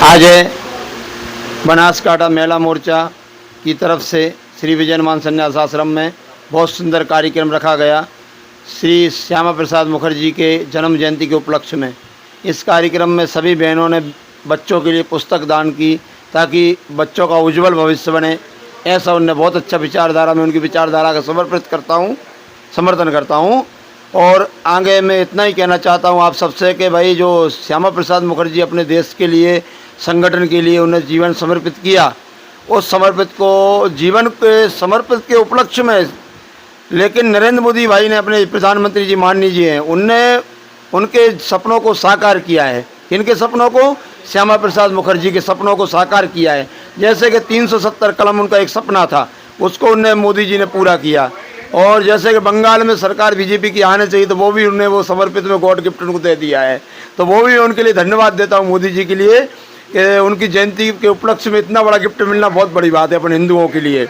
आज बनासकांठा महिला मोर्चा की तरफ से श्री विजय हनुमान संन्यास आश्रम में बहुत सुंदर कार्यक्रम रखा गया श्री श्यामा प्रसाद मुखर्जी के जन्म जयंती के उपलक्ष्य में। इस कार्यक्रम में सभी बहनों ने बच्चों के लिए पुस्तक दान की ताकि बच्चों का उज्जवल भविष्य बने। ऐसा उनने बहुत अच्छा विचारधारा में उनकी विचारधारा का समर्थन करता हूँ। और आगे मैं इतना ही कहना चाहता हूँ आप सबसे कि भाई जो श्यामा प्रसाद मुखर्जी अपने देश के लिए संगठन के लिए उन्हें जीवन समर्पित किया, उस जीवन के समर्पित के उपलक्ष्य में लेकिन नरेंद्र मोदी भाई ने अपने प्रधानमंत्री जी माननीय जी हैं, उनने उनके सपनों को साकार किया है। किनके सपनों को? श्यामा प्रसाद मुखर्जी के सपनों को साकार किया है। जैसे कि 370 कलम उनका एक सपना था, उसको उनने मोदी जी ने पूरा किया। और जैसे कि बंगाल में सरकार बीजेपी की आने चाहिए तो वो भी उन्होंने वो समर्पित में गॉड गिफ्ट उनको दे दिया है। तो वो भी उनके लिए धन्यवाद देता हूँ मोदी जी के लिए कि उनकी जयंती के उपलक्ष्य में इतना बड़ा गिफ्ट मिलना बहुत बड़ी बात है अपने हिंदुओं के लिए।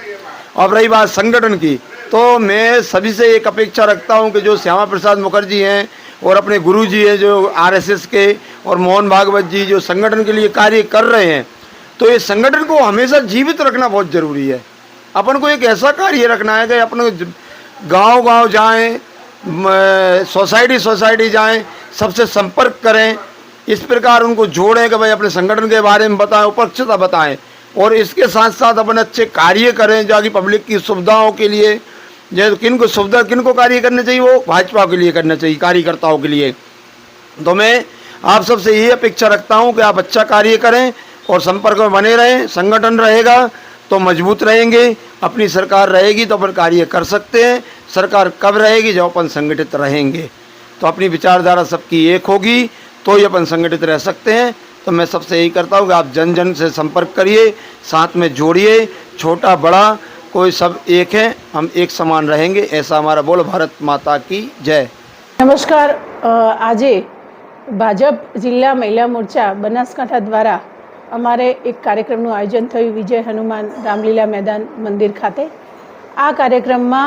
अब रही बात संगठन की, तो मैं सभी से एक अपेक्षा रखता हूँ कि जो श्यामा प्रसाद मुखर्जी हैं और अपने गुरु जी हैं जो आरएसएस के, और मोहन भागवत जी जो संगठन के लिए कार्य कर रहे हैं, तो ये संगठन को हमेशा जीवित रखना बहुत ज़रूरी है। अपन को एक ऐसा कार्य रखना है कि अपन गांव-गांव जाएं, सोसाइटी जाएं, सबसे संपर्क करें, इस प्रकार उनको जोड़ें कि भाई अपने संगठन के बारे में बताएं, उपलक्षता बताएं। और इसके साथ साथ अपन अच्छे कार्य करें जाकि पब्लिक की सुविधाओं के लिए, जैसे किनको कार्य करने चाहिए, वो भाजपा के लिए करना चाहिए, कार्यकर्ताओं के लिए। तो मैं आप सबसे यही अपेक्षा रखता हूं कि आप अच्छा कार्य करें और संपर्क में बने रहें। संगठन रहेगा तो मजबूत रहेंगे, अपनी सरकार रहेगी तो अपन कार्य कर सकते हैं। सरकार कब रहेगी? जब अपन संगठित रहेंगे। तो अपनी विचारधारा सबकी एक होगी तो ही अपन संगठित रह सकते हैं। तो मैं सबसे यही करता हूँ कि आप जन जन से संपर्क करिए, साथ में जोड़िए, छोटा बड़ा कोई सब एक है, हम एक समान रहेंगे, ऐसा हमारा बोल। भारत माता की जय। नमस्कार। आज भाजप जिला महिला मोर्चा बनासकांठा द्वारा અમારે એક કાર્યક્રમનું આયોજન થયું વિજય હનુમાન રામલીલા મેદાન મંદિર ખાતે। આ કાર્યક્રમમાં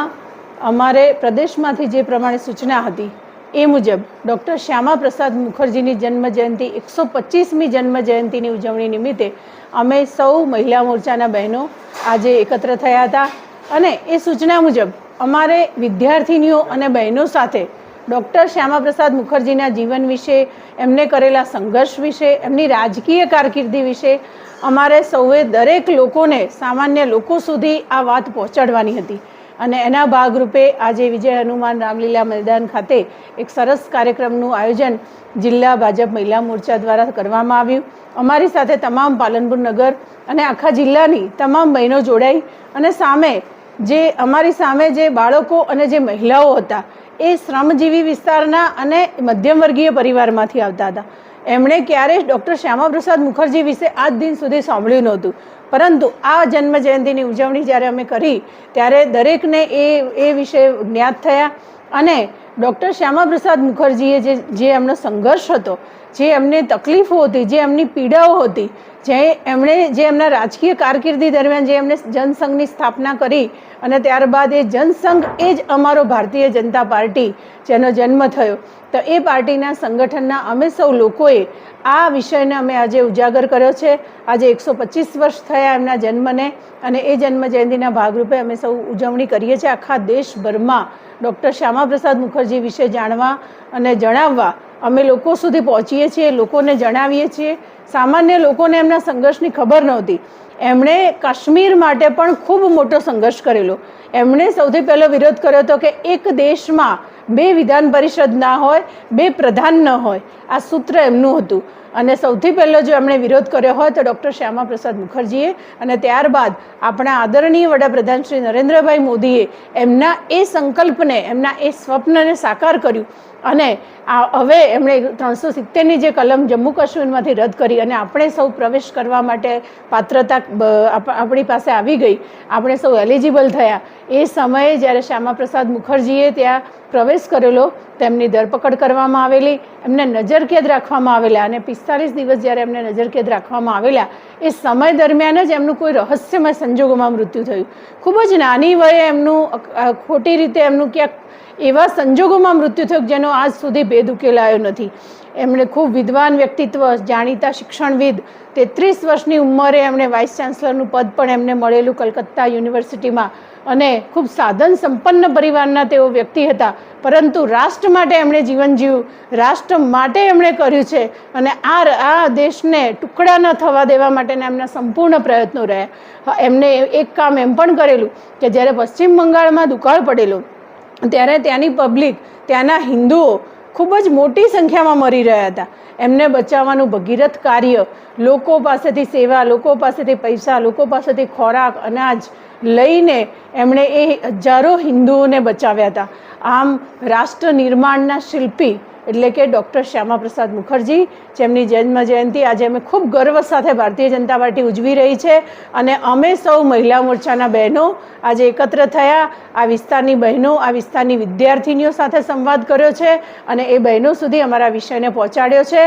અમારે પ્રદેશમાંથી જે પ્રમાણે સૂચના હતી એ મુજબ ડૉક્ટર શ્યામા પ્રસાદ મુખર્જીની જન્મજયંતિ 125મી જન્મજયંતિની ઉજવણી નિમિત્તે અમે સૌ મહિલા મોરચાના બહેનો આજે એકત્ર થયા હતા અને એ સૂચના મુજબ અમારે વિદ્યાર્થીનીઓ અને બહેનો સાથે ડૉક્ટર શ્યામા પ્રસાદ મુખર્જીના જીવન વિશે, એમને કરેલા સંઘર્ષ વિશે, એમની રાજકીય કારકિર્દી વિશે અમારે સૌએ દરેક લોકોને, સામાન્ય લોકો સુધી આ વાત પહોંચાડવાની હતી। અને એના ભાગરૂપે આજે વિજય હનુમાન રામલીલા મેદાન ખાતે એક સરસ કાર્યક્રમનું આયોજન જિલ્લા ભાજપ મહિલા મોરચા દ્વારા કરવામાં આવ્યું। અમારી સાથે તમામ પાલનપુર નગર અને આખા જિલ્લાની તમામ બહેનો જોડાઈ અને અમારી સામે જે બાળકો અને જે મહિલાઓ હતા એ શ્રમજીવી વિસ્તારના અને મધ્યમવર્ગીય પરિવારમાંથી આવતા હતા। એમણે ક્યારેય ડૉક્ટર શ્યામા પ્રસાદ મુખર્જી વિશે આજ દિન સુધી સાંભળ્યું નહોતું, પરંતુ આ જન્મજયંતિની ઉજવણી જ્યારે અમે કરી ત્યારે દરેકને એ વિશે જ્ઞાત થયા। અને ડૉક્ટર શ્યામા પ્રસાદ મુખર્જીએ જે એમનો સંઘર્ષ હતો, જે એમને તકલીફો હતી, જે એમની પીડાઓ હતી, જે એમના રાજકીય કારકિર્દી દરમિયાન જે એમણે જનસંઘની સ્થાપના કરી અને ત્યારબાદ એ જનસંઘ એ જ અમારો ભારતીય જનતા પાર્ટી જેનો જન્મ થયો, તો એ પાર્ટીના સંગઠનના અમે સૌ લોકોએ આ વિષયને અમે આજે ઉજાગર કર્યો છે। આજે 125 વર્ષ થયા એમના જન્મને અને એ જન્મજયંતિના ભાગરૂપે અમે સૌ ઉજવણી કરીએ છીએ। આખા દેશભરમાં ડૉક્ટર શ્યામા પ્રસાદ મુખર્જી વિશે જાણવા અને જણાવવા અમે લોકો સુધી પહોંચીએ છીએ, લોકોને જણાવીએ છીએ। સામાન્ય લોકોને એમના સંઘર્ષની ખબર નહોતી। એમણે કાશ્મીર માટે પણ ખૂબ મોટો સંઘર્ષ કરેલો। એમણે સૌથી પહેલો વિરોધ કર્યો હતો કે એક દેશમાં 2 વિધાન પરિષદ ના હોય, 2 પ્રધાન ન હોય, આ સૂત્ર એમનું હતું। અને સૌથી પહેલો જો એમણે વિરોધ કર્યો હોય તો ડૉક્ટર શ્યામા પ્રસાદ મુખર્જીએ, અને ત્યારબાદ આપણા આદરણીય વડાપ્રધાન શ્રી નરેન્દ્રભાઈ મોદીએ એમના એ સંકલ્પને, એમના એ સ્વપ્નને સાકાર કર્યું। અને હવે એમણે 370ની જે કલમ જમ્મુ કાશ્મીરમાંથી રદ કરી અને આપણે સૌ પ્રવેશ કરવા માટે પાત્રતા આપણી પાસે આવી ગઈ, આપણે સૌ એલિજિબલ થયા। એ સમયે જ્યારે શ્યામા પ્રસાદ મુખર્જીએ ત્યાં પ્રવેશ કરેલો તેમની ધરપકડ કરવામાં આવેલી, એમને નજરકેદ રાખવામાં આવેલા અને 45 દિવસ જ્યારે એમને નજરકેદ રાખવામાં આવેલા એ સમય દરમિયાન જ એમનું કોઈ રહસ્યમય સંજોગોમાં મૃત્યુ થયું। ખૂબ જ નાની વયે એમનું ખોટી રીતે એમનું ક્યાંક એવા સંજોગોમાં મૃત્યુ થયું જેનો આજ સુધી ભેદ ઉકેલાયો નથી। એમણે ખૂબ વિદ્વાન વ્યક્તિત્વ, જાણીતા શિક્ષણવિદ, 33 વર્ષની ઉંમરે એમણે વાઇસ ચાન્સલરનું પદ પણ એમને મળેલું કલકત્તા યુનિવર્સિટીમાં, અને ખૂબ સાધન સંપન્ન પરિવારના તેઓ વ્યક્તિ હતા, પરંતુ રાષ્ટ્ર માટે એમણે જીવન જીવ્યું, રાષ્ટ્ર માટે એમણે કર્યું છે, અને આ દેશને ટુકડા ન થવા દેવા માટેના એમના સંપૂર્ણ પ્રયત્નો રહ્યા. એમને એક કામ એમ પણ કરેલું કે જ્યારે પશ્ચિમ બંગાળમાં દુકાળ પડેલો ત્યારે ત્યાંની પબ્લિક, ત્યાંના હિન્દુઓ ખૂબ જ મોટી સંખ્યામાં મરી રહ્યા હતા. એમને બચાવવાનું ભગીરથ કાર્ય, લોકો પાસેથી સેવા, લોકો પાસેથી પૈસા, લોકો પાસેથી ખોરાક, અનાજ લઈને એમણે એ હજારો હિન્દુઓને બચાવ્યા હતા. આમ રાષ્ટ્ર નિર્માણના શિલ્પી એટલે કે ડૉક્ટર શ્યામા પ્રસાદ મુખર્જી, જેમની જન્મ જયંતિ આજે અમે ખૂબ ગર્વ સાથે ભારતીય જનતા પાર્ટી ઉજવી રહી છે, અને અમે સૌ મહિલા મોરચાના બહેનો આજે એકત્ર થયા, આ વિસ્તારની બહેનો, આ વિસ્તારની વિદ્યાર્થીનીઓ સાથે સંવાદ કર્યો છે, અને એ બહેનો સુધી અમારા વિષયને પહોંચાડ્યો છે.